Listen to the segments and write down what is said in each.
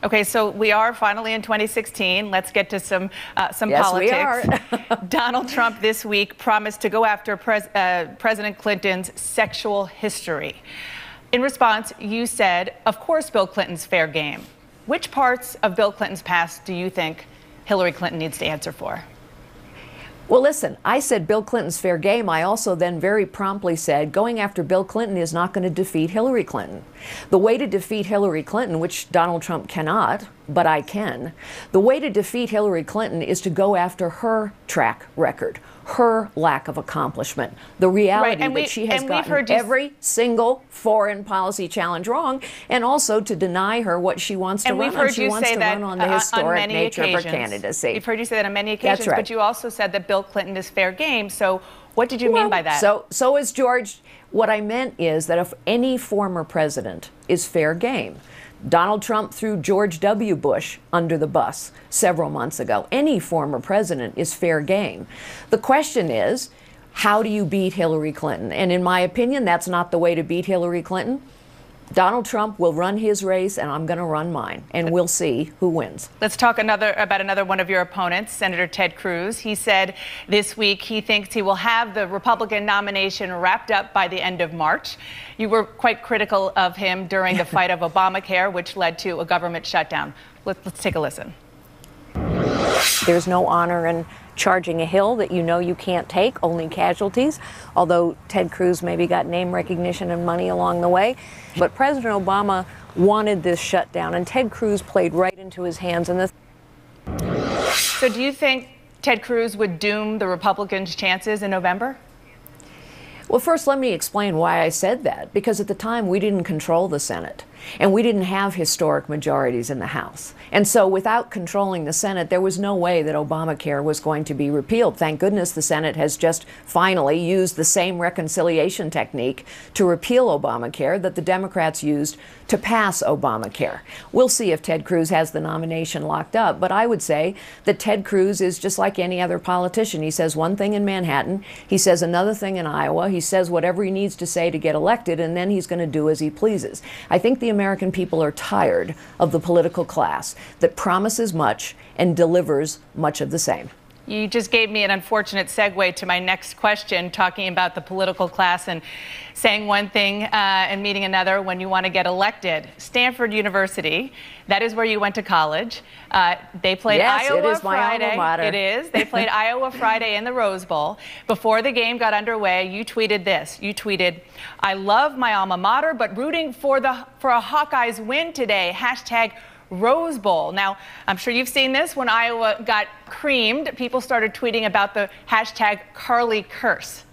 Okay, so we are finally in 2016. Let's get to some Yes, politics. We are. Donald Trump this week promised to go after President Clinton's sexual history. In response, you said, of course, Bill Clinton's fair game. Which parts of Bill Clinton's past do you think Hillary Clinton needs to answer for? Well, listen, I said Bill Clinton's fair game. I also then very promptly said going after Bill Clinton is not going to defeat Hillary Clinton. The way to defeat Hillary Clinton, which Donald Trump cannot, but I can, the way to defeat Hillary Clinton is to go after her track record, her lack of accomplishment, the reality that she has gotten every single foreign policy challenge wrong, and also to deny her what she wants to run on. She wants to run on the historic nature of her candidacy. We've heard you say that on many occasions, That's right. But you also said that Bill Clinton is fair game. So what did you mean by that? So is George. What I meant is that if any former president is fair game, Donald Trump threw George W. Bush under the bus several months ago. Any former president is fair game. The question is, how do you beat Hillary Clinton? And in my opinion, that's not the way to beat Hillary Clinton. Donald Trump will run his race, and I'm going to run mine, and we'll see who wins. Let's talk about another one of your opponents, Senator Ted Cruz. He said this week he thinks he will have the Republican nomination wrapped up by the end of March. You were quite critical of him during the fight of Obamacare, which led to a government shutdown. Let's take a listen. There's no honor in charging a hill that you know you can't take, only casualties, although Ted Cruz maybe got name recognition and money along the way. But President Obama wanted this shutdown, and Ted Cruz played right into his hands. So do you think Ted Cruz would doom the Republicans' chances in November? Well, first, let me explain why I said that. Because at the time, we didn't control the Senate, and we didn't have historic majorities in the House. And so without controlling the Senate, there was no way that Obamacare was going to be repealed. Thank goodness the Senate has just finally used the same reconciliation technique to repeal Obamacare that the Democrats used to pass Obamacare. We'll see if Ted Cruz has the nomination locked up, but I would say that Ted Cruz is just like any other politician. He says one thing in Manhattan, he says another thing in Iowa, he says whatever he needs to say to get elected, and then he's going to do as he pleases. I think the American people are tired of the political class that promises much and delivers much of the same. You just gave me an unfortunate segue to my next question, talking about the political class and saying one thing and meaning another when you want to get elected. Stanford University, that is where you went to college. They played Iowa it is Friday. My alma mater. It is. They played Iowa Friday in the Rose Bowl. Before the game got underway, you tweeted this. You tweeted, "I love my alma mater, but rooting for a Hawkeyes win today. Hashtag Rose Bowl." Now, I'm sure you've seen this. When Iowa got creamed, people started tweeting about the hashtag Carly curse.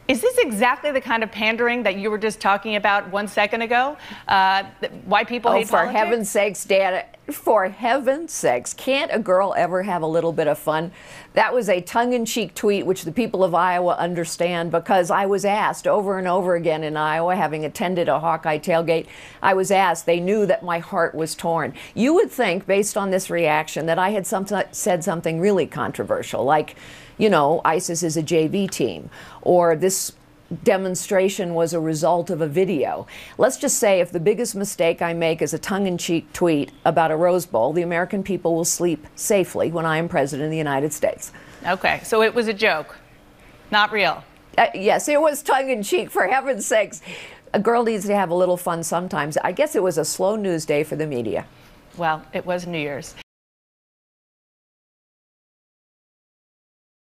Is this exactly the kind of pandering that you were just talking about 1 second ago? Why people hate politics? For heaven's sakes, Dad, for heaven's sakes, can't a girl ever have a little bit of fun? That was a tongue-in-cheek tweet, which the people of Iowa understand, because I was asked over and over again in Iowa, having attended a Hawkeye tailgate, I was asked, they knew that my heart was torn. You would think, based on this reaction, that I had said something really controversial, like, you know, ISIS is a JV team, or this demonstration was a result of a video. Let's just say if the biggest mistake I make is a tongue-in-cheek tweet about a Rose Bowl, the American people will sleep safely when I am president of the United States. Okay, so it was a joke, not real. Yes, it was tongue-in-cheek, for heaven's sakes. A girl needs to have a little fun sometimes. I guess it was a slow news day for the media. Well, it was New Year's.